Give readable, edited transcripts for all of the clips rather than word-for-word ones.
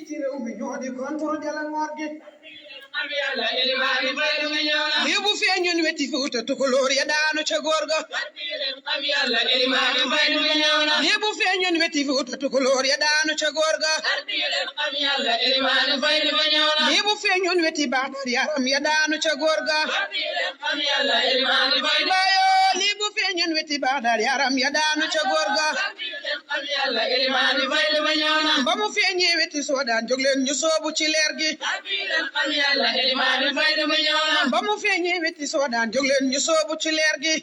ci réew mi ñoo di kontur jala ngoor gi lii bu feeñoon weti Fuuta Tukulóor ya daanu ca góor ga lii bu feeñoon weti Fuuta Tukulóor ya daanu ca góor ga lii bu feeñoon weti Baadar yaram ya daanu ca góor ga bayo lii bu feeñoon weti Baadar yaram ya daanu ca góor ga ba mu feeñee weti Soodaan jóg leen ñu soobu ci leer gi ba mu feeñee weti Soodaan jóg leen ñu soobu ci leer gi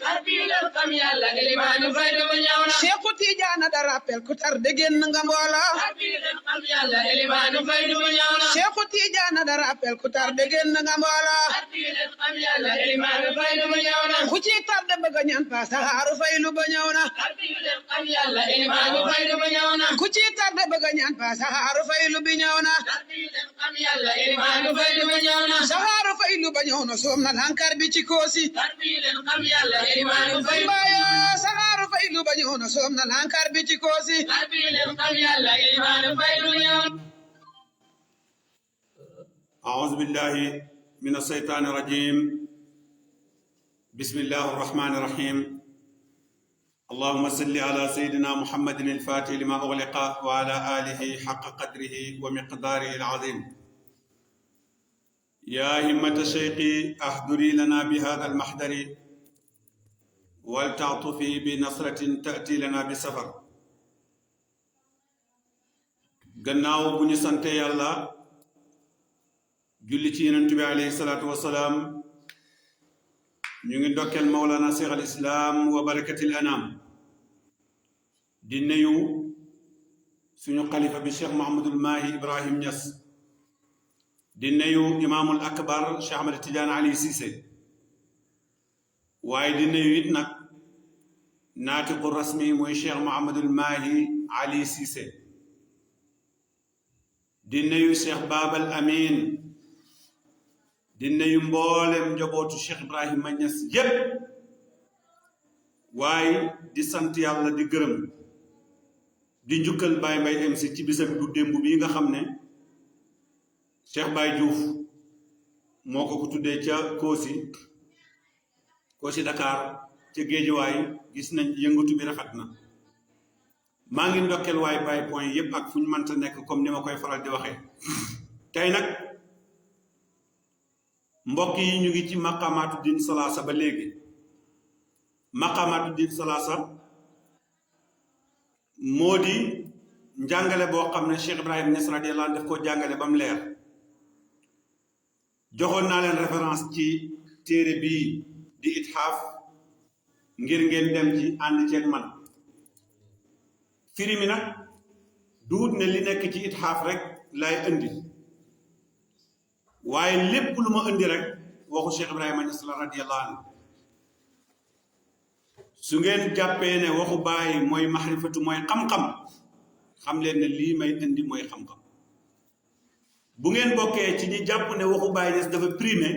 Seexu Tijaana da rappel ku tar de génn nga mboola Seexu Tijaana da rappel ku tar de génn nga mboola ku ci tar de bëgg ñaan pa saxaaru faylu ba ñëw na ku ci tar de bëgg ñaan pa saxaaru faylu bi ñëw na saxaaru faylu ba ñëw na soom na lankar bi ci koosi mbaaya saxaaru faylu ba ñëw na soom na lankar bi ci koosi أعوذ بالله من الشيطان الرجيم بسم الله الرحمن الرحيم اللهم صل على سيدنا محمد الفاتح لما أغلق وعلى آله حق قدره ومقداره العظيم يا همة الشيخ أحضري لنا بهذا المحضر ولتعطفي بنصرة تأتي لنا بسفر gannaaw bu ñu sante yàlla julli ci yonent bi alayhi salaatu wasalaam ñu ngi ndokkeel Mawlana Cheikh al Islam wa barakatil anam di nuyu suñu xalifa bi Cheikh Mouhamadul Mahi Ibrahim Niass di nuyu imaamul akbar Cheikh Ahmed Tidiane Ali Cissé waaye di nuyu it nag naatiqu rasmi muy Cheikh Mouhamadul Mahi Ali Cissé di nuyu Cheikh Babal Amin di nuyu mboolem njabootu Cheikh Ibrahima Niass yépp waaye di sant yàlla di gërëm di njukkal Baye Mbaye MC ci bisam du démb bii nga xam ne Cheikh Baye Diouf moo ko tuddee ca Koosi Dakar ca Géejawaay gis nañ yëngatu bi rafet na maa ngi ndokkeel waaye Baye point yépp ak fu ñu mënta nekk comme ni ma koy faral di waxee tey nag mbokk yi ñu ngi ci maqamaatu din salaasa ba léegi maqamaatu din salaasa moo di njàngale boo xam ne Cheikh Ibrahima Niass radiyallahu anhu daf koo jàngale ba mu leer joxoon naa leen référence ci téere bii di Ithaaf ngir ngeen dem ci ànd ceeg man firi mi nag duut ne li nekk ci Ithaaf rek lay indi waaye lépp lu ma indi rek waxu Cheikh Ibrahima Niass la radiyallahu anhu su ngeen jàppee ne waxu Baay mooy maxrifatu mooy xam-xam xam leen ne lii may indi mooy xam-xam bu ngeen bokkee ci ñi jàpp ne waxu Baay Niass dafa primé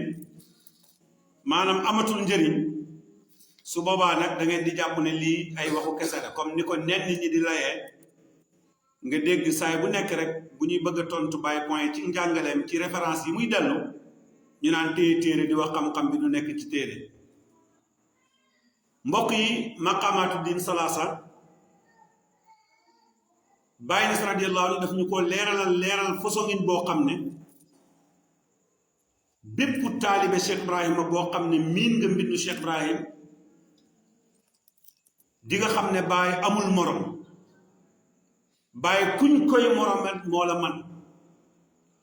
maanaam amatul njëriñ su boobaa nag da ngeen di jàpp ne lii ay waxu kese la comme ni ko nit ñi di layee nga dégg saay bu nekk rek bu ñuy bëgg a tontu Baye point ci njàngaleem ci référence yi muy dellu ñu naan téere di wax xam-xam bi du nekk ci téere mbokk yi maqamaatu din salaasa Baye Niass radiyallahu anhu daf ñu ko leeral façon boo xam ne bépp taalibe Cheikh Ibrahima boo xam ne miin nga mbindu Cheikh Ibrahim di nga xam ne Baye amul morom Baye kuñ koy moromet moo la man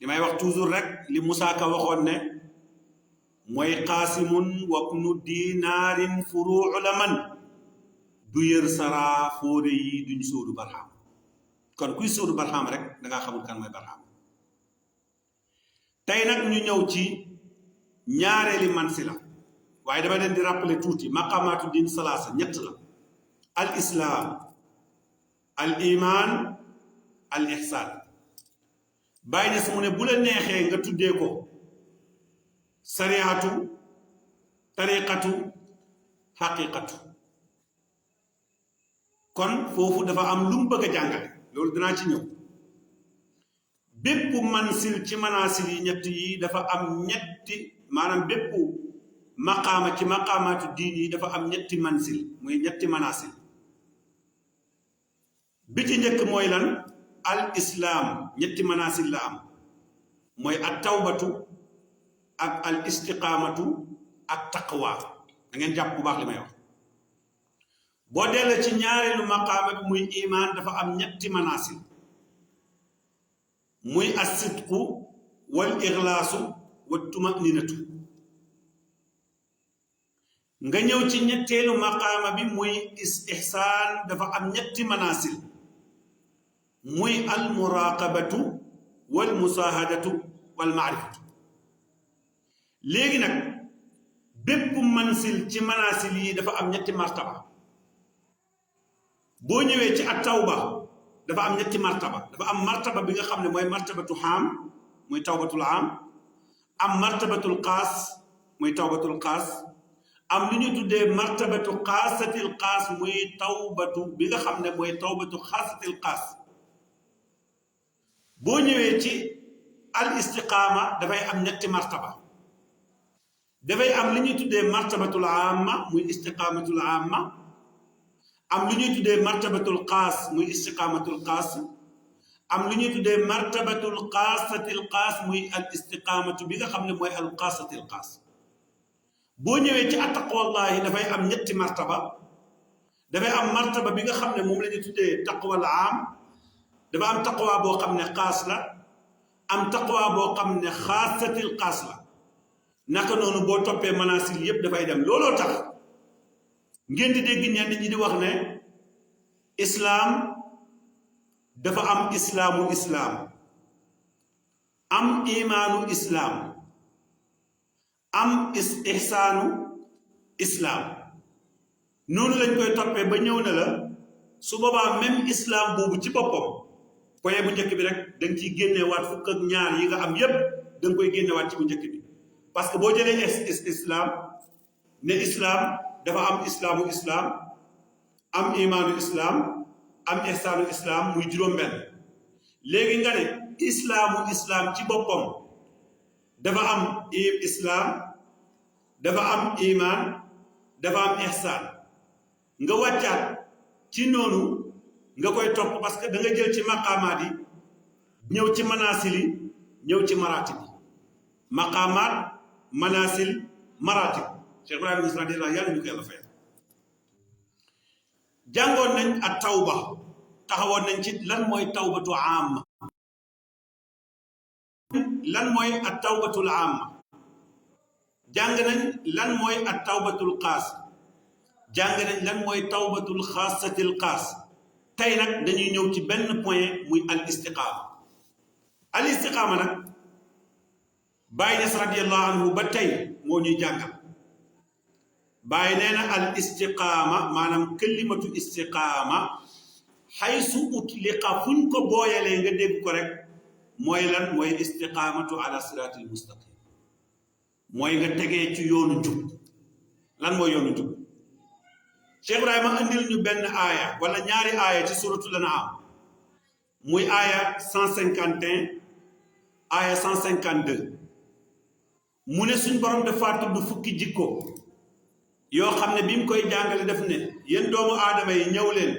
li may wax toujours rek li Moussa Ka waxoon ne mooy qaasimun wabnu dinaarin furuu la man du yër saraa fóode yi duñ sóodu barxaam kon kuy sóodu barxaam rek dangaa xamul kan mooy barxaam tey nag ñu ñëw ci ñaareeli mansila waaye dama leen di rappeler tuuti maqamaatu din salaasa ñett la al islaam al iman al ihsan Baye Niass mu ne bu la neexee nga tuddee ko sariatu tariqatu xaqiqatu kon foofu dafa am lu mu bëgg a jàngale loolu dinaa ci ñëw bépp mansil ci manaasil yi ñett yi dafa am ñetti maanaam bépp maqaama ci maqaamaatu diin yi dafa am ñetti mansil muy ñetti manaasil bi ci njëkk mooy lan al islaam ñetti manaasil la am mooy at tawbatu ak al istiqaamatu ak taqwa da ngeen jàpp bu baax li may wax boo dellee ci ñaareelu maqaama bi muy imaan dafa am ñetti manaasil muy as-sidqu wal ixlaasu wa tumaninatu nga ñëw ci ñetteelu maqaama bi muy ihsaan dafa am ñetti manaasil muy al muraqabatu wal musaahadatu wal maarifatu léegi nag bépp mansil ci manaasil yi dafa am ñetti martaba boo ñëwee ci at tawba dafa am ñetti martaba dafa am martaba bi nga xam ne mooy martabatu xaam muy tawbatul am am martabatul xaas muy tawbatul xaas am lu ñu tuddee martabatu xaasatil xaas muy tawbatu bi nga xam ne mooy tawbatu xaasatil xaas boo ñëwee ci al istiqaama dafay am ñetti martaba dafay am li ñuy tuddee martabatul amma muy istiqaamatul amma am lu ñuy tuddee martabatul xaas muy istiqaamatul xaas am lu ñuy tuddee martabatul xaasatil xaas muy al istiqaamatu bi nga xam ne mooy al xaasatil xaas boo ñëwee ci attaqwallahi dafay am ñetti martaba dafay am martaba bi nga xam ne moom la ñuy tuddee taqwal am dafa am taqwa boo xam ne xaas la am taqwa boo xam ne xaasatil xaas la naka noonu boo toppee manaasil yépp dafay dem looloo tax ngeen di dégg ñenn ñi di wax ne islaam dafa am islaamu islaam am imaanu islaam am ihsaanu islaam noonu lañ koy toppee ba ñëw na la su boobaa même islaam boobu ci boppam poye bu njëkk bi rek da nga ciy génneewaat fukk ak ñaar yi nga am yépp da nga koy génnewaat ci bu njëkk bi parce que boo jëlee islaam ne islaam dafa am islaamu islaam am imaanu islaam am ihsaanu islaam muy juróom-benn léegi nga ne islaamu islaam ci boppam dafa am islaam dafa am imaan dafa am ihsaan nga wàccaat ci noonu nga koy topp parce que da nga jël ci maqaamaat yi ñëw ci manaasil yi ñëw ci maratib yi maqaamaat manaasil maratib Cheikh Ibrahima Niass radiyallahu yàlla ñu ko yàlla fayal jàngoon nañ ak tawba taxawoon nañ ci lan mooy tawbatu amma lan mooy ak tawbatul amma jàng nañ lan mooy ak tawbatul xaas jàng nañ lan mooy tawbatul xaasatil xaas tey nag dañuy ñëw ci benn point muy al istiqaama al istiqaama nag Baay Ñas radiyallahu anhu ba tey moo ñuy jàngal Baay nee na al istiqaama maanaam kalimatu istiqaama xaysu utliqa fuñ ko booyalee nga dégg ko rek mooy lan mooy istiqaamatu ala siraatil mustaqim mooy nga tegee ci yoonu njub lan mooy yoonu njub Cheikh Ibrahima andil ñu benn aaya wala ñaari aaya ci suratul An'am muy aaya 151 aaya 152 mu ne suñ borom dafa tudd fukki jikko yoo xam ne bi mu koy jàngale def ne yéen doomu aadama yi ñëw leen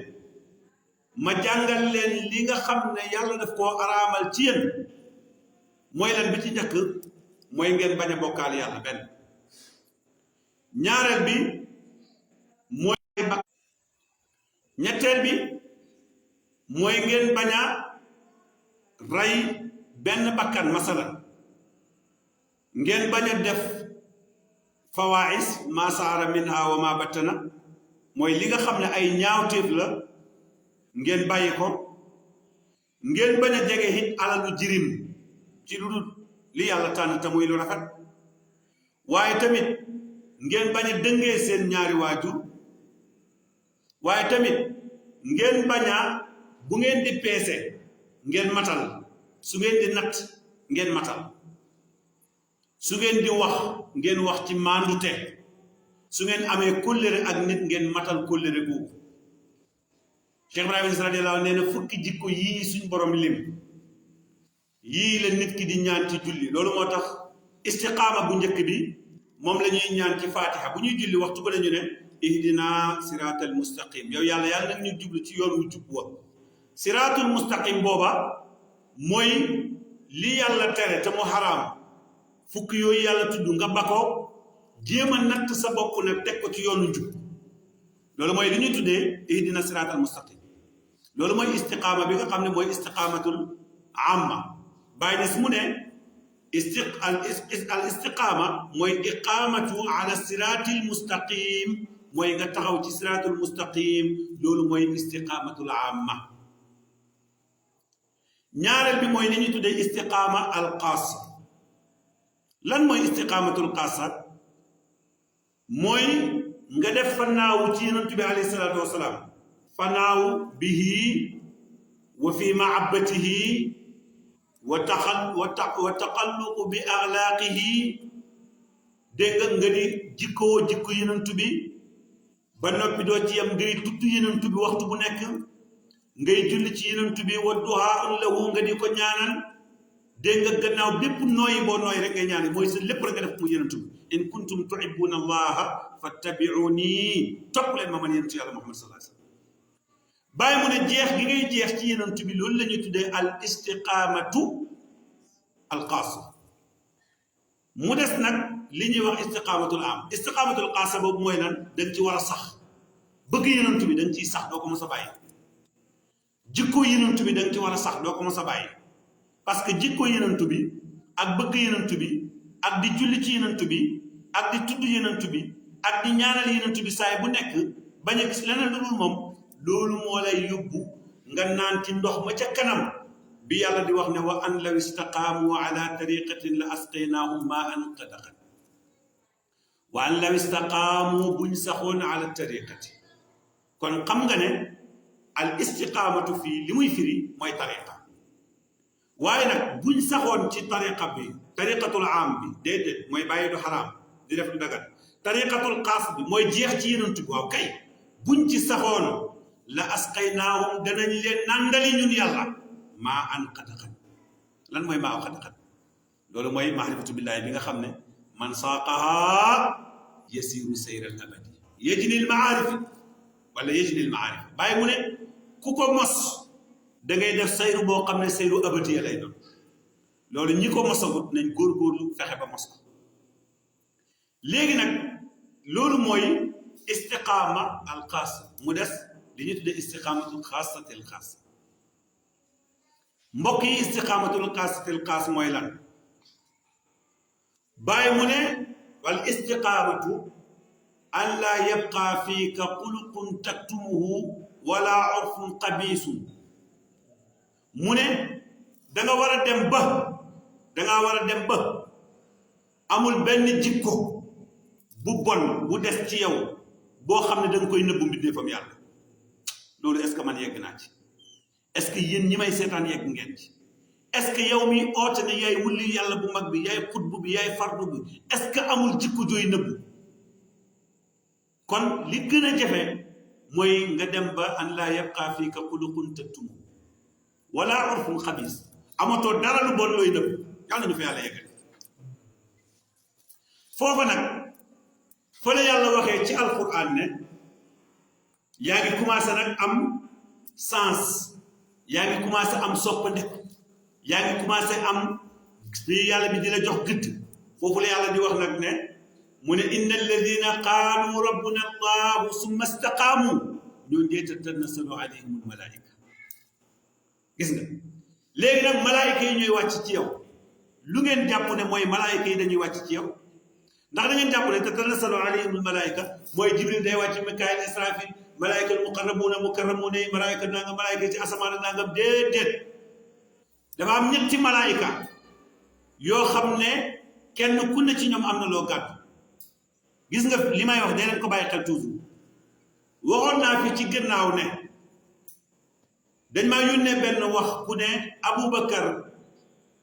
ma jàngal leen li nga xam ne yàlla daf koo araamal ci yéen mooy lan bi ci njëkk mooy ngeen bañ a bokkaal yàlla benn ñaareel bi mooy ñetteel bi mooy ngeen bañ a rey benn bakkan masalan ngeen bañ a def fawaais ma saara minha wa ma battana mooy li nga xam ne ay ñaawteef la ngeen bàyyi ko ngeen bañ a jege it alalu jirim ci lu dul li yàlla tànn te muy lu rafet waaye tamit ngeen bañ a dëngee seen ñaari waajur waaye tamit ngeen bañ a bu ngeen di peese ngeen matal su ngeen di natt ngeen matal su ngeen di wax ngeen wax ci maandute su ngeen amee kóllëre ak nit ngeen matal kóllëre googu Cheikh Ibrahima Niass radiyallahu nee na fukki jikko yii suñ borom lim yii la nit ki di ñaan ci julli loolu moo tax istiqaama bu njëkk bi moom la ñuy ñaan ci fatiha bu ñuy julli waxtu ba nañu ne ihdina siratal mustaqim yow yàlla yàlla nag ñu jublu ci yoon wu jub wa siratul mustaqim booba mooy li yàlla tere te mu xaraam fukk yooyu yàlla tudd nga bakoo jéem a natt sa bopp nag teg ko ci yoonu njub loolu mooy li ñuy tuddee ihdina siratal mustaqim loolu mooy istiqaama bi nga xam ne mooy istiqaamatul amma bàyyi des mu ne al istiqaama mooy iqaamatu ala siratil mustaqim mooy nga taxaw ci siratul mustaqim loolu mooy istiqaamatul amma ñaareel bi mooy li ñuy tuddee istiqaama al qaasa lan mooy istiqaamatul qaasa mooy nga def fanaawu ci yonent bi alayhi salaatu wasalaam fanaawu bihi wa fi mahabbatihi wa taqalluqu bi axlaaqihi dégg nga di jikkoo jikko yonent bi ba noppi doo ci yam ngay tudd yonent bi waxtu bu nekk ngay julli ci yonent bi wa duhaa lahu nga di ko ñaanal dégg nga gannaaw bépp nooyi boo nooyi rek ngay ñaanal mooy sa lépp rek nga def mu yonent bi in kuntum tuhibbuna allaha fattabi'uni topp leen ma man yonent yàlla Muhammad sallallahu alayhi wasallam bàyyi mu ne jeex gi ngay jeex ci yonent bi loolu la ñuy tuddee al istiqaamatu al qaasa mu des nag li ñuy wax istiqaamatul am istiqaamatul qaasa boobu mooy lan dañ ci war a sax bëgg yonent bi dañ ciy sax doo ko mos a bàyyi jikko yonent bi dañ ci war a sax doo ko mos a bàyyi parce que jikko yonent bi ak bëgg yonent bi ak di julli ci yonent bi ak di tudd yonent bi ak di ñaanal yonent bi saay bu nekk bañ a gis leneen lu dul moom loolu moo lay yóbbu nga naan ci ndox ma ca kanam bi yàlla di wax ne wa an law istaqaamu ala tariqatin la asqaynaahum ma an qadaqan wa an law istaqaamu buñ saxoon ala tariqati kon xam nga ne al istiqaamatu fii li muy firi mooy tariqa waaye nag buñ saxoon ci tariqa bi tariqatul am bi déedéet mooy bàyyi du xaraam di def du dagat tariqatul xaas bi mooy jeex ci yonent bi waaw kay buñ ci saxoon la asqaynaahum danañ leen nandali ñun yàlla maa an qadaqan lan mooy maa an qadaqan loolu mooy maarifatu billaahi bi nga xam ne man saaqaha yasiru sayral abadi yajnil maarif wala yajnil maarif bàyyi mu ne ku ko mos da ngay def sayru boo xam ne sayru abadiya lay doon loolu ñi ko mosagut nañ góorgóorlu fexe ba mos ko léegi nag loolu mooy istiqaama al xaas mu des li ñu tuddee istiqaamatul xaasatil xaas mbokk yi istiqaamatul xaasatil xaas mooy lan bàyyi mu ne wal istiqaamatu an laa yabqa fiika xuluqun taktumuhu wala urfun xabiisun mu ne danga war a dem ba danga war a dem ba amul benn jikko bu bon bu des ci yow boo xam ne danga koy nëbbu mbindeefam yàlla loolu est-ce que man yegg naa ci est-ce que yéen ñi may seetaan yegg ngeen ci est-ce que yow mi oote ne yaay wulli yàlla bu mag bi yaay xutbu bi yaay fardu bi est-ce que amul jikko jooy nëbbu kon li gën a jafe mooy nga dem ba an laa yabqa fiika xuluqun taktumu wala urfun xabiis amatoo dara lu bon looy nëbbu yàlla ñu fa yàlla yeggal foofa nag fa la yàlla waxee ci alquran ne yaa ngi commencé nag am sens yaa ngi commencé am soppandek yaa ngi commencé am bi yàlla bi di la jox gëdd foofu la yàlla di wax nag ne mu ne inna alladina qaalu rabbuna allahu summa istaqaamu ñoo dee tatanazzalu alayhim almalaika gis nga léegi nag malaayika yi ñooy wàcc ci yow lu ngeen jàpp ne mooy malaayika yi dañuy wàcc ci yow ndax da ngeen jàpp ne tatanazzalu alayhim almalaika mooy jibril day wàcc mikaayil israfil malaayika mukarramuuna yi malaayika nangam malaayika yi ci asamaan nangam déedéet dafa am ñetti malaayika yoo xam ne kenn ku ne ci ñoom am na loo gàddu gis nga li may wax dee leen ko bàyyi xel toujours waxoon naa fi ci gannaaw ne dañ maa yónnee benn wax ku ne Aboubacar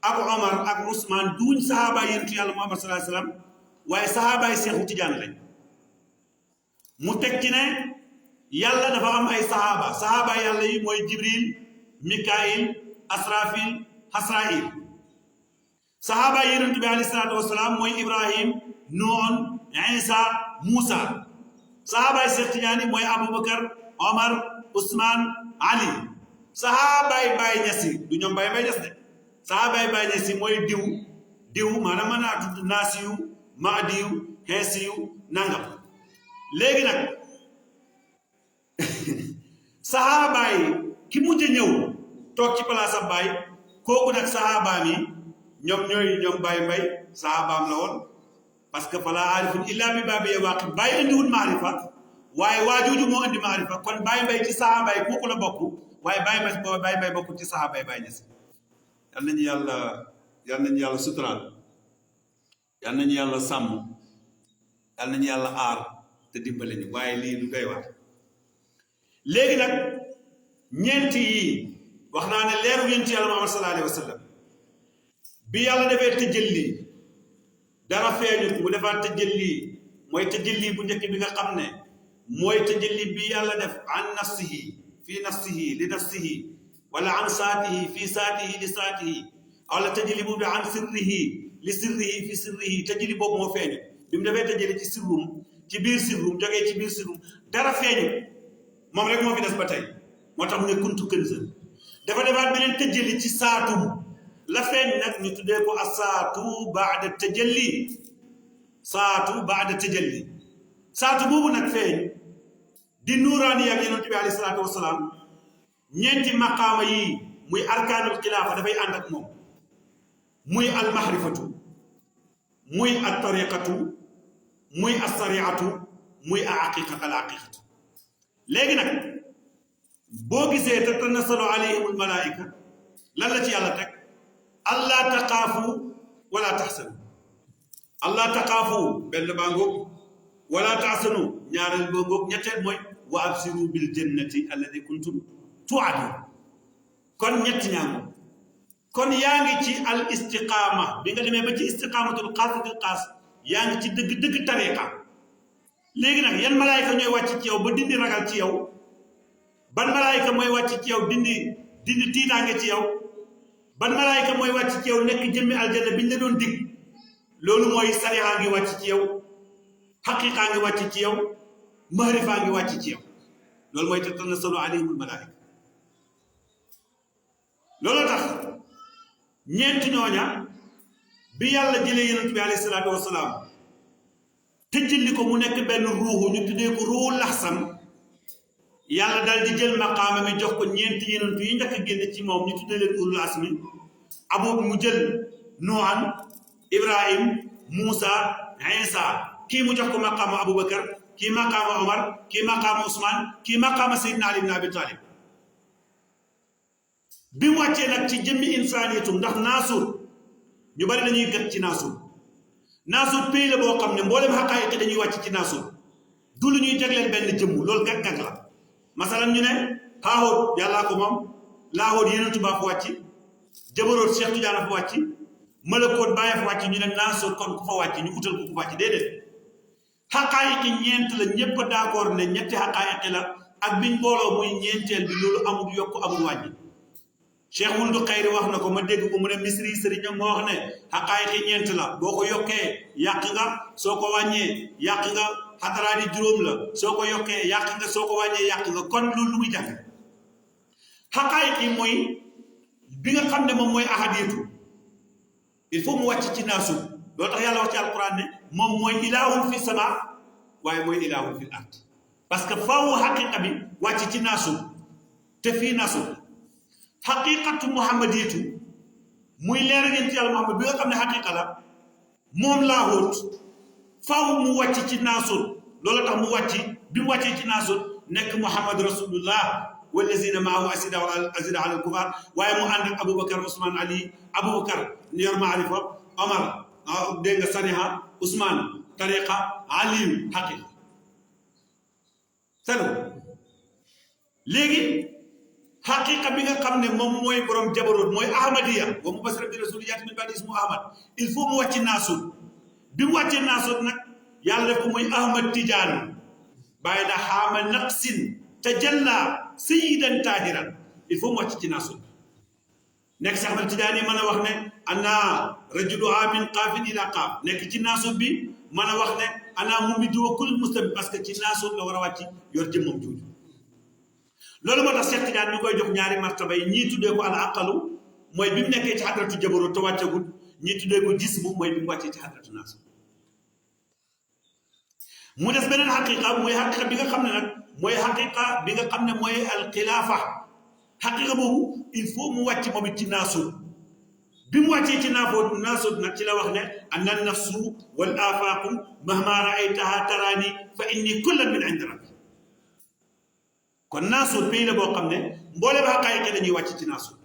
ak Omar ak Ousmane duuñ saxaabaay yentu yàlla Muhammad sallallahu alayhi wasallam waaye saxaabaay Seexu Tijaan lañ mu teg ci ne yàlla dafa am ay saxaaba yàlla yi mooy Jibril Mikaayil Asrafil Hasrail sahaaba yi yonent bi alayhi salaatu wasalaam mooy Ibrahim Nuun Isa Moussa sahaaba yi Seex Tijaani mooy Aboubacar Omar Ousmane Ali sahaaba yi Baay Ñas du ñoom Baay Ñas de sahaaba yi Baay Ñas mooy diw maanaam mën naa tudd Naasiyu Mahdiyu Xeesiyu nangam léegi nag sahaaba yi ki mujj ñëw toog ci place am baay kooku nag sahabaam yi ñoom Baay Mbay sahabaam la woon parce que fala aarifun illa bi baabi waaqi Baay indiwul maarifa waaye waajuju moo indi maarifa kon Baay Mbay ci sahaba yi kooku la bokk waaye Baay Mbay bokk ci sahaba yi Baay Ñas yal nañu yàlla suturaal yal nañu yàlla sàmm yal nañu yàlla aar te dimbale ñu waaye lii du doy waar léegi nag ñeenti yi wax naa ne leeru yonent yàlla Muhammad sallallahu alayhi wa sallam bi yàlla defee tëjëlli dara feeñut mu defaat tëjëlli mooy tëjëlli bu njëkk bi nga xam ne mooy tëjëlli bi yàlla def an nafsihi fi nafsihi li nafsihi wala an saatihi fi saatihi li saatihi wala tëjëlli boobu de an sirrihi li sirrihi fi sirrihi tëjëlli boobu moo feeñut bi mu defee tëjëlli ci sirrum ci biir sirrum jógee ci biir sirrum dara feeñut moom rek moo fi des ba tey moo tax mu ne kuntu kënsa dafa defaat beneen tëjëli ci saatum la feeñ nag ñu tuddee ko asaatu baada tëjëli saatu baada tëjëli saatu boobu nag feeñ di nuuraani ak yonent bi alayhi salaatu wasalaam ñeenti maqaama yi muy arkaanul xilaafa dafay ànd ak moom muy almahrifatu muy altariqatu muy alsariatu muy al aqiqatu léegi nag boo gisee tatanassalu alayhim almalaika lan la ci yàlla teg allah taqaafu wala taxsanu allah taqaafu benn baa ngoog wala taxsanu ñaareel baa ngoog ñetteel mooy wa absiru bil jannati allati kuntum tuadun kon ñetti ñaango kon yaa ngi ci al istiqaama bi nga demee ba ci istiqaamatul xaasatil xaas yaa ngi ci dëgg tariqa léegi nag yan malaayika ñooy wàcc ci yow ba dindi ragal ci yow ban malaayika mooy wàcc ci yow dindi tiitaange ci yow ban malaayika mooy wàcc ci yow nekk jëmmi aljanna biñ la doon dig loolu mooy sariha ngi wàcc ci yow xaqiqa ngi wàcc ci yow mahrifa ngi wàcc ci yow loolu mooy tatanassalu alayhimul malaayika loolu tax ñeenti ñooña bi yàlla jëlee yonent bi alayhi salaatu wasalaam tëjjali ko mu nekk benn ruuxu ñu tuddee ko ruuxu laxsam yàlla daal di jël maqaama mi jox ko ñeenti yonent yi njëkk a génne ci moom ñu tuddee leen ulul asmi abu mu jël Nuuhan Ibrahim Moussa Isa kii mu jox ko maqaama Aboubacar kii maqaama Omar kii maqaama Ousmane kii maqaama Seydina Ali ibn Abi Talib bi mu wàccee nag ci jëmmi insaaniyatum ndax naasuur ñu bari dañuy gët ci naasuur pays la boo xam ne mboolem xaqaayiq dañuy wàcc ci naasuur du lu ñuy jagleel benn jëmm loolu gàgg la masalan ñu ne Haahóot yàllaa ko moom Laahoot Yonent ba fa wàcc Jabaroot Cheikh Tidiane fa wàcc Malakoot Baye fa wàcc ñu ne naasuur kon ku fa wàcc ñu utal ko ku wàcc déedéet xaqaayiq ñeent la ñëpp d'accord ne ñetti xaqaayiq la ak biñ booloo muy ñeenteel bi loolu amul yokk amul wàññi Cheikh Wuldu Xayri wax na ko ma dégg ko mu ne Misri sëriñam moo wax ne xaqaayiqi ñeent la boo ko yokkee yàq nga soo ko wàññee yàq nga xadaraat yi juróom la soo ko yokkee yàq nga soo ko wàññee yàq nga kon loolu lu muy jàng xaqaayiqi mooy bi nga xam ne moom mooy ahadiyatu il faut mu wàcc ci naasut loolu tax yàlla wax ci alquran ne moom mooy ilaahun fi sama waaye mooy ilaahun fi ard parce que faaw xaqiqa bi wàcc ci naasut te fii naasut xaqiqatu muhammadiyatu muy leer ngeen ci yàlla Muhammad bi nga xam ne xaqiqa la moom Laahoot faaw mu wàcc ci naasut loolu tax mu wàcc bi mu wàccee ci naasut nekk Muhammad rasulullah wallazina maahu asida ala alkufar waaye mu ànd ak Aboubacar Ousmane Ali Aboubacar yor maarifa Omar dégg nga sariha Ousmane tariqa Aliyu xaqiqa selo léegi xaqiqa bi nga xam ne moom mooy borom Jabaroot mooy ahmadiya wa mubashiran bi rasuliyyati min ba'di ismu ahmad il faut mu wàcc naasut bi mu wàccee naasut nag yàlla def ko muy ahmad tijaan bàyyi na xaama naqsin tajalla sayyidan tahiran il faut mu wàcc ci naasut nekk Cheikh Ahmed Tidiane mën a wax ne ana rajulu amin qaafin ila qaaf nekk ci naasut bi mën a wax ne ana mumidu wa kul muslim parce que ci naasut la war a wàcc yor jëmmam jooju loolu moo tax Cheikh Tidiane ñu koy jox ñaari martaba yi ñii tuddee ko al aqalu mooy bi mu nekkee ci xadratu jabaru te wàccagul ñii tuddee ko jismu mooy bi mu wàccee ci xadratu naasut mu des beneen xaqiqa mooy xaqiqa bi nga xam ne nag mooy xaqiqa bi nga xam ne mooy al xilaafa xaqiqa boobu il faut mu wàcc moom it ci naasut bi mu wàccee ci naasut nag ci la wax ne anna nafsu wal afaqu mahma raaytaha tarani fa inni kullan min indi rabbi kon naasut pays la boo xam ne mbooleem xaqaayiq dañuy wàcc ci naasut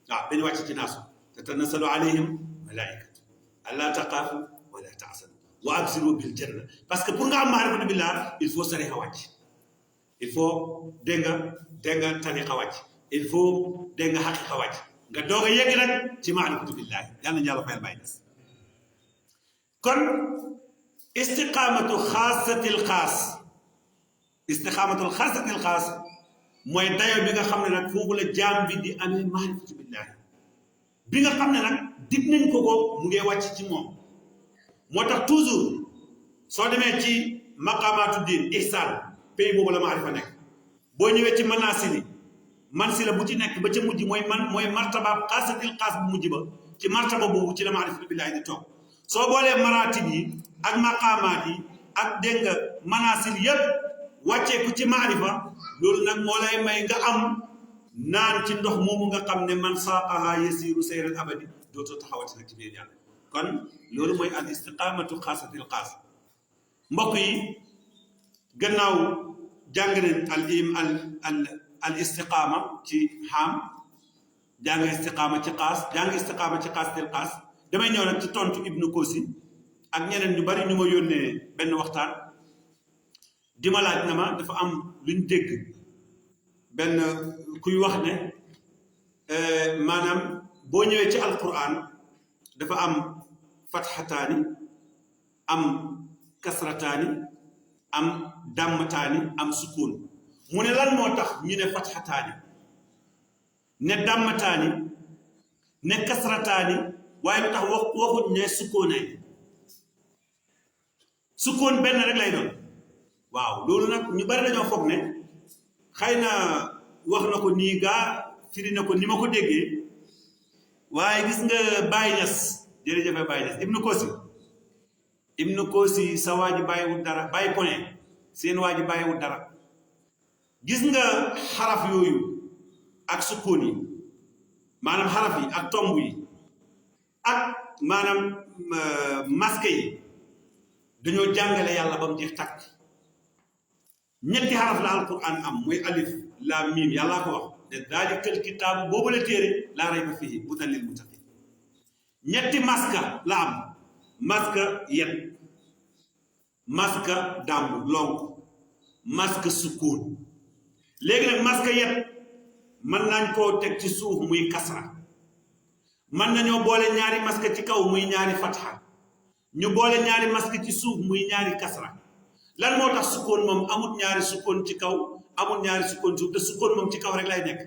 waaw dañuy wàcc ci naasut tatanazzalu alayhim malaikatu alla taqaafu wala taxsanu wa absiru bil janna parce que pour nga am maarifatu billah il faut sarixa wàcc il faut dégg nga tariqa wàcc il faut dégg nga xaqiqa wàcc nga doog a yegg nag ci maarifatu billahi yàlla na yàlla fayal bàyyi des kon istiqaamatu xaasatil xaas istiqaamatul xaasatil xaas mooy dayo bi nga xam ne nag foofu la jaam bi di amee maarifatu billahi bi nga xam ne nag dig nañ ko mu ngee wàcc ci moom moo tax toujours soo demee ci maqaamaatu diin ihsaan pays boobu la maarifa nekk boo ñëwee ci manaasili mansila bu ci nekk ba ca mujj mooy martaba xaasatil xaas bu mujj ba ci martaba boobu ci la maarifatu billahi di toog soo boolee maratib yi ak maqaamaat yi ak dégg nga manaasil yëpp wàccee ku ci maarifa loolu nag moo lay may nga am naan ci ndox moomu nga xam ne man saaqaha yasiru sayral abadi dootoo taxawati nag ci biir yàlla kon loolu mooy al istiqamatu xaasatil xaas mbokk yi gannaaw jàng nañ al istiqama ci xaam jàng istiqama ci xaas jàng istiqama ci xaasatil xaas damay ñëw nag ci tontu ibnu kosi ak ñeneen ñu bari ñu ma yónnee benn waxtaan di ma laaj na ma dafa am luñ dégg benn kuy wax ne maanaam boo ñëwee ci alquran dafa am fatxataani am kasrataani am dàmmataani am sukkoon mu ne lan moo tax ñu ne fatxataani ne dàmmataani ne kasrataani waaye lu tax waxuñ ne sukkoonay sukkoon benn rek lay doon waaw loolu nag ñu bari dañoo foog ne xëy na wax na ko nii gaa firi na ko ni ma ko déggee waaye gis nga Baye Niass jërëjëf Baye Niass Ibnu Kosi sa waa ji bàyyiwul dara bàyyi ko ne seen waa ji bàyyiwul dara gis nga xaraf yooyu ak sukkoon yi maanaam xaraf yi ak tomb yi ak maanaam masque yi dañoo jàngale yàlla ba mu jeex tàkk ñetti xaraf la alquran am mooy alif laam miim yàllaa ko wax ne daalikal kitaabu boobu la téere laa rayba fiihi hudan lil muttaqin ñetti maska la am maska yet maska dàmb lonk maska sukkoon léegi nag maska yet mën nañ koo teg ci suuf muy kasra mën nañoo boole ñaari maska ci kaw muy ñaari fatxa ñu boole ñaari maska ci suuf muy ñaari kasra lan moo tax sukkoon moom amul ñaari sukkoon ci kaw amul ñaari sukkoon suuf te sukkoon moom ci kaw rek lay nekk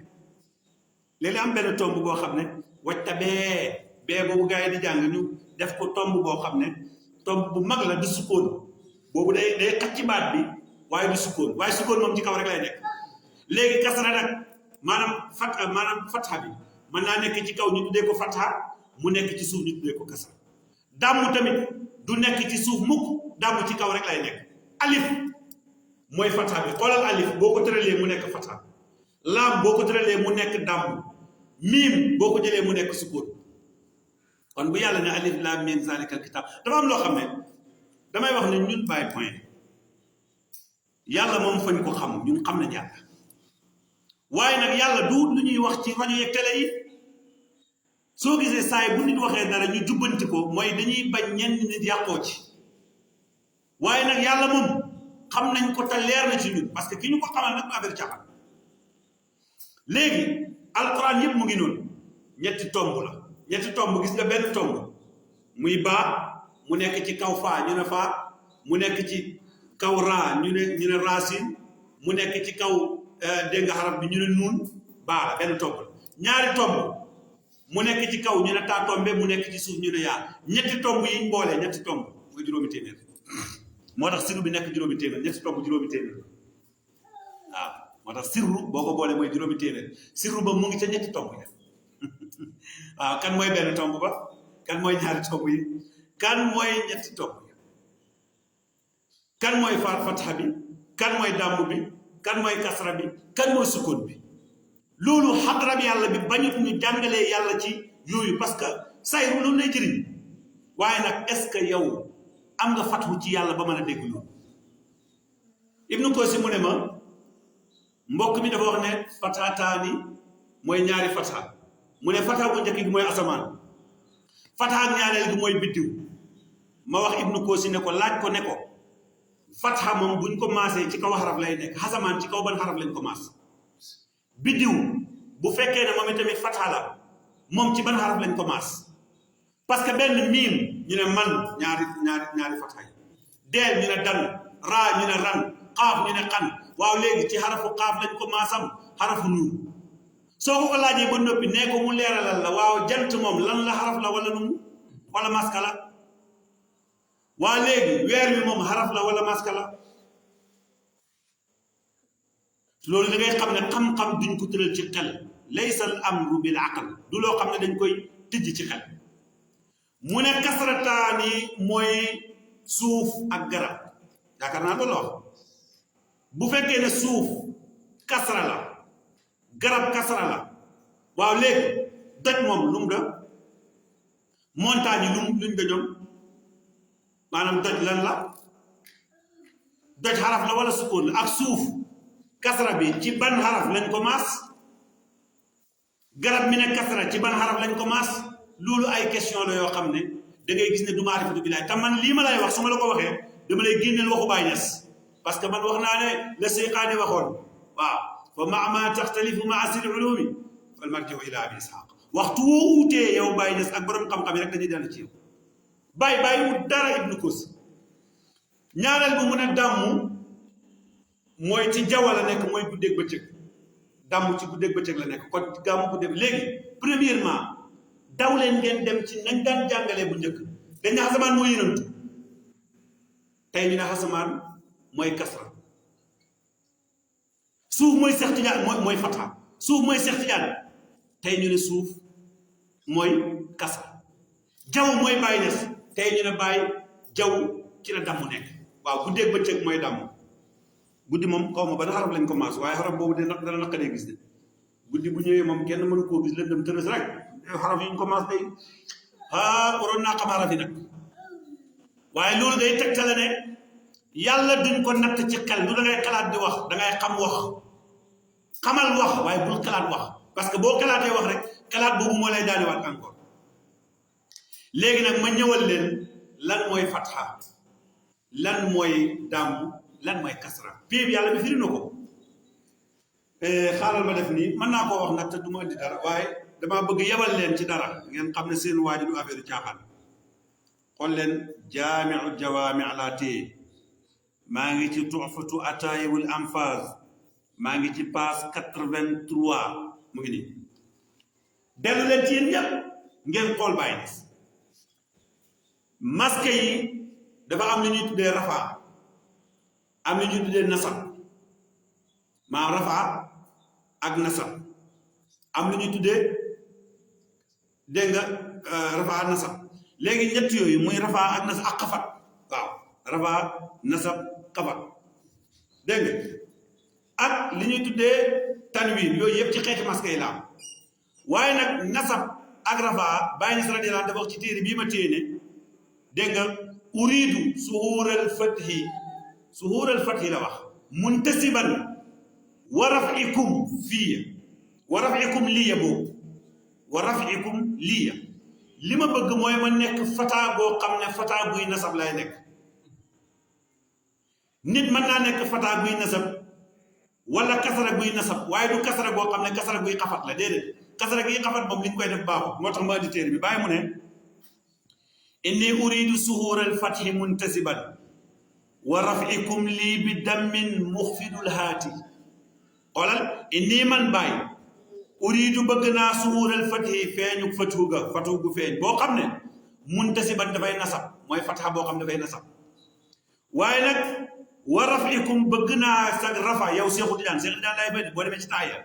léeg-léeg am benn tomb boo xam ne wacta bee boobu gars yi di jàng ñu def ko tomb boo xam ne tomb bu mag la du sukkoon boobu day xat ci baat bi waaye du sukkoon waaye sukkoon moom ci kaw rek lay nekk léegi kasra nag maanaam fatxa bi mën naa nekk ci kaw ñu tuddee ko fatxa mu nekk ci suuf ñu tuddee ko kasra dàmm tamit du nekk ci suuf mukk dàmm ci kaw rek lay nekk alif mooy fatxa bi xoolal alif boo ko tëralee mu nekk fatxa laam boo ko tëralee mu nekk dàmm miim boo ko jëlee mu nekk sukkoon kon bu yàlla ne alif laam miim zaalikal kitaab dafa am loo xam ne damay wax ne ñun bàyyi point yàlla moom fañ ko xam ñun xam nañ yàlla waaye nag yàlla du lu ñuy wax ci rajo yeeg télé yi soo gisee saay bu nit waxee dara ñu jubbanti ko mooy dañuy bañ ñenn nit yàqoo ci waaye nag yàlla moom xam nañ ko te leer na ci ñun parce que ki ñu ko xamal nag affaire caaxaan léegi alquran yëpp mu ngi noonu ñetti tomb la ñetti tomb gis nga benn tomb muy baa mu nekk ci kaw faa ñu ne faa mu nekk ci kaw raa ñu ne racine mu nekk ci kaw dégg nga xaraf bi ñu ne nuun baa la benn tomb la ñaari tomb mu nekk ci kaw ñu ne taa tombe mu nekk ci suuf ñu ne yaa ñetti tomb yi ñu boole ñetti tomb mooy juróomi téeméer moo tax sirru bi nekk juróomi téeméer ñetti tomb juróomi téeméer waaw moo tax sirru boo ko boole mooy juróomi téeméer sirru ba mu ngi ca ñetti tomb ya waaw kan mooy benn tomb ba kan mooy ñaari tomb yi kan mooy ñetti tomb ya kan mooy fatha bi kan mooy dàmm bi kan mooy kasra bi kan mooy sukkoon bi loolu xadrab yàlla bi bañut ñu jàngalee yàlla ci yooyu parce que sayru loolu lay jëriñ waaye nag est-ce que yow am nga fathu ci yàlla ba mën a dégg loolu ibnu kosi mu ne ma mbokk mi dafa wax ne fatataani mooy ñaari fatha mu ne fatha bu njëkk gi mooy asamaan fatha ak ñaareel gi mooy biddiw ma wax ibnu kosi ne ko laaj ko ne ko fatha moom buñ ko maasee ci kaw xaraf lay nekk asamaan ci kaw ban xaraf lañ ko maas biddiw bu fekkee ne moom itamit fatha la moom ci ban xaraf lañ ko maas parce que benn miim ñu ne man ñaari fatha yi deel ñu ne dan raa ñu ne ran xaaf ñu ne xan waaw léegi ci xarafu xaaf lañ ko maasam xarafu nuun soo ko laajee ba noppi nee ko mu leeralal la waaw jant moom lan la xaraf la wala numu wala maska la waa léegi weer wi moom xaraf la wala maska la loolu da ngay xam ne xam-xam duñ ko tëral ci xel laysa al amru bil aql du loo xam ne dañ koy tijj ci xel mu ne kasrataani mooy suuf ak garab yaakaar naa loolu wax bu fekkee ne suuf kasra la garab kasra la waaw léegi doj moom lu mu da montagne yi luñ da ñoom maanaam doj lan la doj xaraf la wala sukkoon la ak suuf kasra bi ci ban xaraf lañ ko maas garab mi ne kasra ci ban xaraf lañ ko maas loolu ay question la yoo xam ne da ngay gis ne du maarifatu billaay te man lii ma lay wax su ma la ko waxee dama lay génneel waxu Baay Ñas parce que man wax naa ne la Seyxaani waxoon waaw fa maa ma taxtalifu ma asir ulumi fal marjiu ila abi ishaq waxtu woo uutee yow Baay Ñas ak borom xam-xam yi rek dañuy dellu ci yow bàyyi wut dara ibnu Kosi ñaareel bu mun a dàmm mooy ci jaww la nekk mooy guddeeg bëccëg dàmm ci guddeeg bëccëg la nekk kon gàmmu guddeeg léegi premièrement daw leen ngeen dem ci nañ daan jàngalee bu njëkk dañ ne xasamaan mooy yënantu tey ñu ne xasamaan mooy kasra suuf mooy Seex Tijaan mooy fatha suuf mooy Seex Tijaan tey ñu ne suuf mooy kasra jaww mooy Baay Ñas tey ñu ne Baay jaww ci la damm nekk waaw guddeeg bëccëg mooy damm guddi moom xaw ma ban xaraf lañ ko maas waaye xaraf boobu dana naqaree gis de guddi bu ñëwee moom kenn mënu koo gis lëndëm tërës rek xaraf yi ñu ko maas day waroon naa xam xaraf yi nag waaye loolu day tegtale ne yàlla duñ ko natt ci xel du da ngay xalaat di wax da ngay xam wax xamal wax waaye bul xalaat wax parce que boo xalaatee wax rek xalaat boobu moo lay daaniwaat encore léegi nag ma ñëwal leen lan mooy fatha lan mooy dàmm lan mooy kasra fii yàlla bi firi na ko xaaral ma def nii mën naa koo wax nag te du ma indi dara waaye damaa bëgg yebal leen ci dara ngeen xam ne seen waa ji du affaire caaxaan xool leen jaamiu jawaami laa téye maa ngi ci tuxfatu ataayibul amfaaz maa ngi ci page 83 mu ngi nii dellu leen ci yéen ñëpp ngeen xool Baay Ñas masque yi dafa am lu ñuy tuddee rafa am lu ñuy tuddee nasab maanaam rafa ak nasab am lu ñuy tuddee dégg nga rafa ak nasab léegi ñett yooyu muy rafa ak nasab ak xafat waaw rafa nasab xafat dégg nga ak li ñuy tuddee tanwin yooyu yëpp ci xeeti masque yi la am waaye nag nasab ak rafa Baay Ñas radiyallaahu anhu dafa wax ci téere bii ma téye ne dégg nga uridu suhuural fathi la wax muntasiban wa rafikum fiya wa rafikum liya boobu wa rafikum liya li ma bëgg mooy ma nekk fataa boo xam ne fataa buy nasab lay nekk nit mën naa nekk fataa buy nasab wala kasara buy nasab waaye du kasara boo xam ne kasara buy xafat la déedéet kasara gi xafat moom li ñu koy def baaxut moo tax ma andi téere bi bàyyi mu ne inni uridu suhuural fathi muntasiban wa rafikum lii bi dammin muxfidul haati xoolal inni man Baay uriidu bëgg naa suhuural fathi feeñu fatu gu feeñ boo xam ne muntasiban dafay nasab mooy fatha boo xam ne dafay nasab waaye nag wa rafikum bëgg naa sag rafa yow Seexu Tijaan lay bay boo demee ci taaya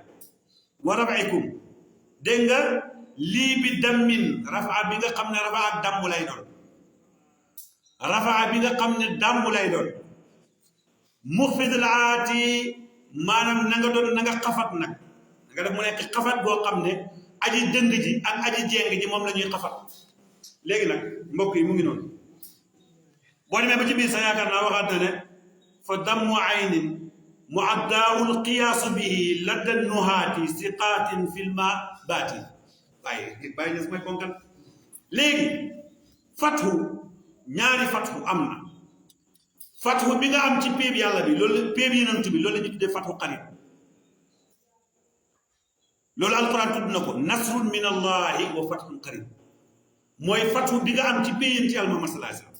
wa rafikum dégg nga lii bi dammin rafa bi nga xam ne rafa ak dambu lay doon rafa bi nga xam ne dambu lay doon muxfidul aati maanaam na nga doon na nga xafat nag nga def mu nekk xafat boo xam ne aji dëng ji ak aji jéng ji moom la ñuy xafat léegi nag mbokk yi mu ngi noonu boo demee ba ci biir sa yaakaar naa waxaat na ne fa dammu aynin muaddaawul qiyaasu bihi ladda nuhaati siqaatin filma baati bàyyi nes mooy ponkal léegi fathu ñaari fathu am na fathu bi nga am ci péeb yàlla bi loolu péeb yonent bi loolu la ñu tuddee fathu qarib loolu alquran tudd na ko nasrun min allahi wa fathun qarib mooy fathu bi nga am ci péeb yonent yàlla Muhammad sallallahu alayhi wasallam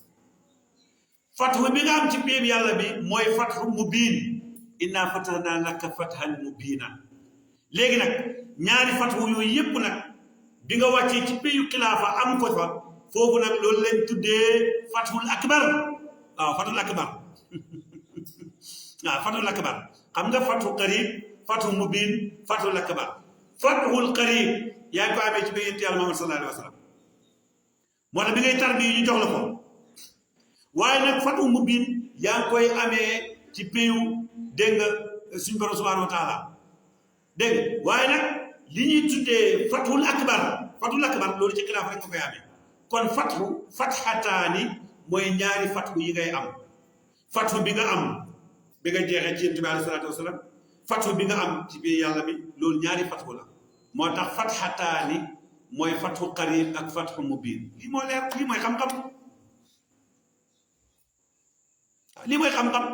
fathu bi nga am ci péeb yàlla bi mooy fathu mubiin inna fatahna laka fathan mubiina léegi nag ñaari fathu yooyu yépp nag bi nga wàccee ci péeyu xilaafa am ko fa foofu nag loolu leen tuddee fathul akbar waaw fathul akbar waaw fathul akbar xam nga fathu qarib fathu mubin fathul akbar fathul qarib yaa ngi ko amee ci biir yonent yàlla Muhammad sallallahu alayhi wa sallam moo tax bi ngay tar bi ñu jox la ko waaye nag fathu mubin yaa ngi koy amee ci péeyu dégg nga suñu borom subhanahu wa taala dégg nga waaye nag li ñuy tuddee fathul akbar loolu ci xilaafa rek nga koy amee kon fatxataani mooy ñaari fathu yi ngay am fathu bi nga am bi nga jeexee ci yonent bi alayhi salaatu wasalaam fathu bi nga am ci biir yàlla bi loolu ñaari fathu la moo tax fatxataani mooy fathu qarib ak fathu mubin lii moo leer lii mooy xam-xam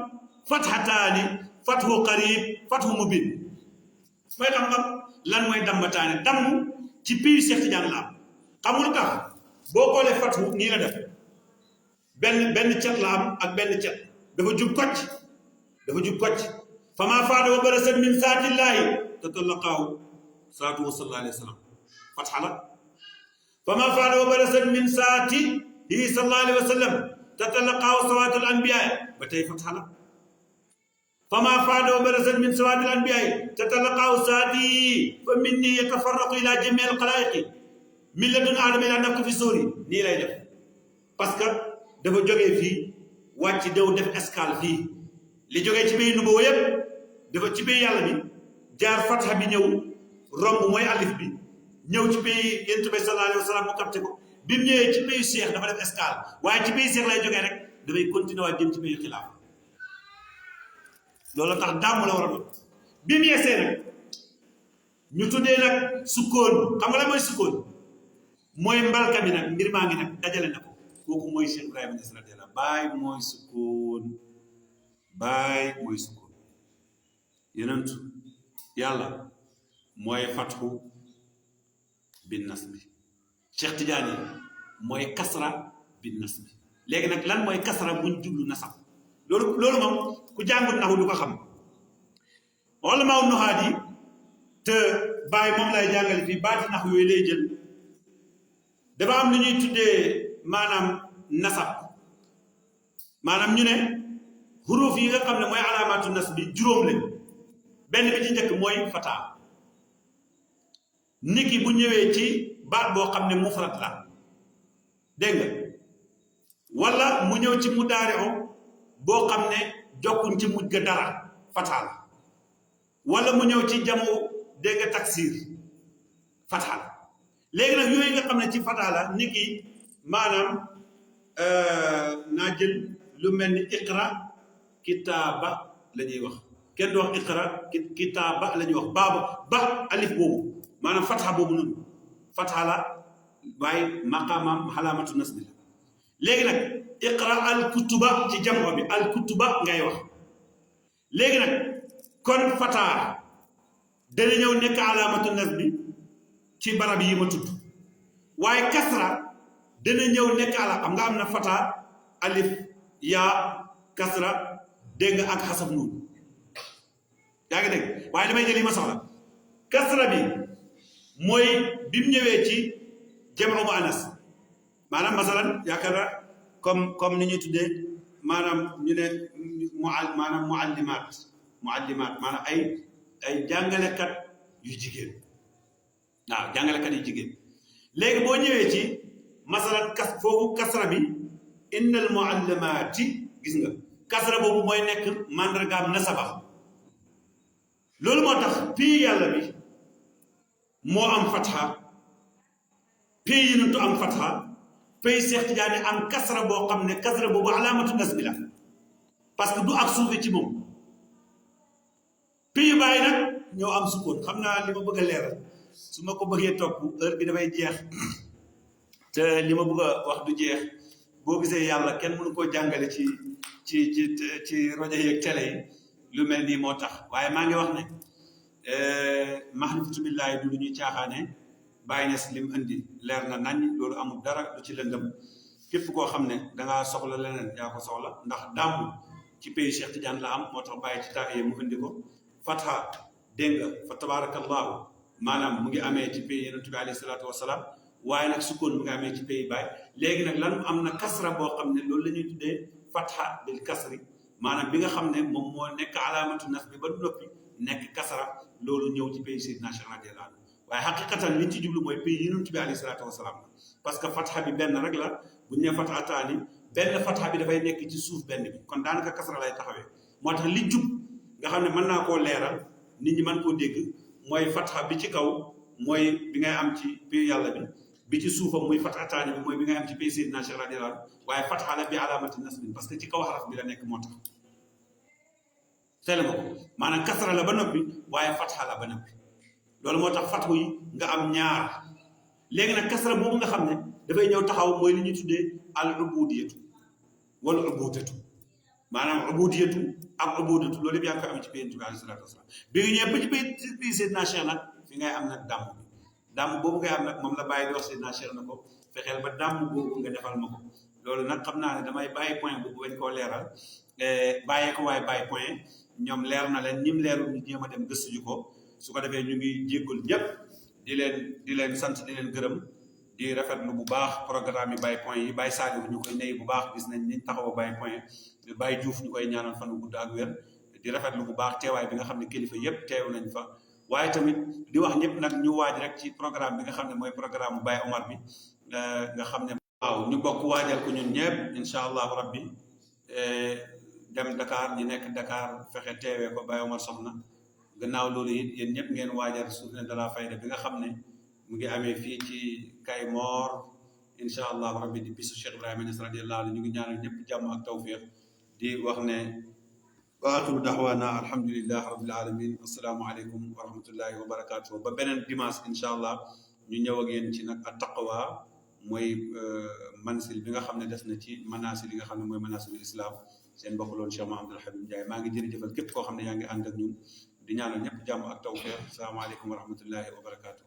fatxataani fathu qarib fathu mubin mooy xam-xam lan mooy dambataane damm ci biir Seex Tijaan la am xamul tax boo xoolee fathu nii la def benn cet la am ak benn cet dafa jub kocc fama faada wa barasat min saatillaahi tatallaqaahu saatuhu sallallahu alayhi wa sallam fatha la fama faada wa barasat min saatihi sallallahu alayhi wa sallam tatallaqaahu sawaatul anbiyaa ba tey fatha la fama faada wa barasat min sawaatil anbiyaa tatallaqaahu saatihi fa minni yatafarraqu ila jamii al xalaayiqi min ladun aadama ila nafxi fi suuri nii lay def parce que dafa jógee fii wàcc dew def escale fii li jógee ci biir nubuwa yëpp dafa ci biir yàlla bi jaar fatha bi ñëw romb mooy alif bi ñëw ci biir yonent bi sallallahu alayhi wa sallam mu capté ko bi mu ñëwee ci biir Cheikh dafa def escale waaye ci biir Cheikh lay jógee rek dafay continuer waat jëm ci biir xilaaf loolu tax dàmm la war a doon bi mu yeesee nag ñu tuddee nag sukkoon xam nga la mooy sukkoon mooy mbalka mi nag mbir maa ngi nag dajale na ko kooku mooy Cheikh Ibrahima Niass radiyallahu baay mooy sukkoon yonent yàlla mooy fathu bin nasbi Cheikh Tidiane mooy kasra bin nasbi léegi nag lan mooy kasra buñ jublu nasab loolu moom ku jàngut naxu du ko xam wala maaw nuxaat yi te baay moom lay jàngale fii baati nax yooyu lay jël dafa am lu ñuy tuddee maanaam nasab maanaam ñu ne xuruuf yi nga xam ne mooy alaamaatu nas bi juróom lañ benn bi ci njëkk mooy fataa niki bu ñëwee ci baat boo xam ne mufrad la dégg nga wala mu ñëw ci mudaari'u boo xam ne jokkuñ ci mujj ga dara fataa la wala mu ñëw ci jamu dégg nga taksiir fataa la léegi nag yooyu nga xam ne ci fataa la niki maanaam naa jël lu mel ni iqra kitaaba la ñuy wax kenn du wax iqra kitaaba la ñuy wax ba alif boobu maanaam fatha boobu noonu fatha la waaye maqaamam xalaamatu nasbi la léegi nag iqra al kutuba ci jamoo bi al kutuba ngay wax léegi nag kon fatha dana ñëw nekk alaamatu nasbi ci barab yi ma tudd waaye kasra dana ñëw nekk ala xam nga am na fatha alif yaa kasra dégg nga ak xasab noonu yaa ngi dégg waaye damay jël yi ma soxla kasra bi mooy bi mu ñëwee ci jamu muannas maanaam masalan yaakaar naa comme ni ñuy tuddee maanaam ñu ne maanaam muallimaat maanaam ay jàngalekat yu jigéen waaw jàngalekat yu jigéen léegi boo ñëwee ci masalan foofu kasra bi innal muallimaati gis nga kasra boobu mooy nekk mandargaam nasaba loolu moo tax pii yàlla bi moo am fatha pii yonentu am fatha pii Cheikh Tidiane am kasra boo xam ne kasra boobu alaamatu nasbi la parce que du ak suufi ci moom pii bàyyi nag ñoo am sukkoon xam naa li ma bëgg a leeral su ma ko bëggee topp heure bi dafay jeex te li ma bëgg a wax du jeex boo gisee yàlla kenn mënu koo jàngale ci rajo yeeg télé yi lu mel nii moo tax waaye maa ngi wax ne mahrifatu billaahi du lu ñuy caaxaane bàyyi ñes lim indi leer na nañ loolu amul dara lu ci lëndëm képp koo xam ne dangaa soxla leneen yaa ko soxla ndax dàmbu ci pays Cheikh Tidiane la am moo tax bàyyi ci taaye mu indi ko fatha dégg nga fa tabarakallahu maanaam mu ngi amee ci pays yonent bi alayhi salaatu wasalaam waaye nag sukkoon mu ngi amee ci pays baay léegi nag lan am na kasra boo xam ne loolu la ñuy tuddee fatha bil kasri maanaam bi nga xam ne moom moo nekk alaamatu nas bi ba noppi nekk kasra loolu ñëw ci pays Seydina Cheikh radiyallahu anhu waaye xaqiqatan liñ ci jublu mooy pays yonent bi alayhi salaatu wasalaam parce que fatha bi benn rek la bu ñu nee fatha taani benn fatha bi dafay nekk ci suuf benn bi kon daanaka kasra lay taxawee moo tax li jub nga xam ne mën naa koo leeral nit ñi mën koo dégg mooy fatha bi ci kaw mooy bi ngay am ci pays yàlla bi ci suufam muy fatha taani bi mooy bi ngay am ci pays Seydina Cheikh radiyallahu anhu waaye fatha la bi alaamati nasbin parce que ci kaw xaraf bi la nekk moo tax seetlu ma ko maanaam kasra la ba noppi waaye fatha la ba noppi loolu moo tax fathu yi nga am ñaar léegi nag kasra boobu nga xam ne dafay ñëw taxaw mooy li ñuy tuddee al ubudiyatu wala ubudatu maanaam ubudiyatu ak ubudatu loolu yëpp yaa ngi koy am ci pays Yonent bi alayhi salaatu wasalaam bi nga ñëwee ba ci pays Seydina Cheikh nag fi ngay am nag dàmm bi dàmm boobu ngay am nag moom la bàyyi di wax Seydina Cheikh na ko fexeel ba dàmm boobu nga defal ma ko loolu nag xam naa ne damay bàyyi point boobu bañ koo leeral bàyyee ko waaye bàyyi point ñoom leer na leen ñim leerul ñu jéem a dem gëstu ji ko su ko defee ñu ngi jéggul ñëpp di leen sant di leen gërëm di rafetlu bu baax programme yi Baye Point yi Baye Saliou ñu koy nuyu bu baax gis nañ niñ taxaw Baye Point Baye Diouf ñu koy ñaanal fan wu gudd ak wér di rafetlu bu baax teewaay bi nga xam ne kilifa yëpp teew nañ fa waaye tamit di wax ñëpp nag ñu waaj rek ci programme bi nga xam ne mooy programme Baye Omar bi nga xam ne waaw ñu bokk waajal ko ñun ñëpp incha allahu rabbi dem Dakar ñi nekk Dakar fexe teewee ko Baye Omar soxna gannaaw loolu it yéen ñëpp ngeen waajal journée de la fayda bi nga xam ne mu ngi amee fii ci Kaymoor incha allahu rabbi di bisu Cheikh Ibrahima Niass radiyallahu anhu ñu ngi ñaanal ñëpp jàmm ak tawfiq di wax ne wa axiru daxwaana alhamdulillahi rabbil alamin assalaamu aleykum wa rahmatullahi wa barakatuh ba beneen dimanche incha allah ñu ñëw ak yéen ci nag at taqwa mooy mansil bi nga xam ne des na ci manasil yi nga xam ne mooy manasilul islam seen mbokk loolu Cheikh Mouhamadul Habib Ndiaye maa ngi jërëjëfal képp koo xam ne yaa ngi ànd ak ñun di ñaanal ñëpp jàmm ak tawfiq asalaamaaleykum wa rahmatullahi wa barakatuh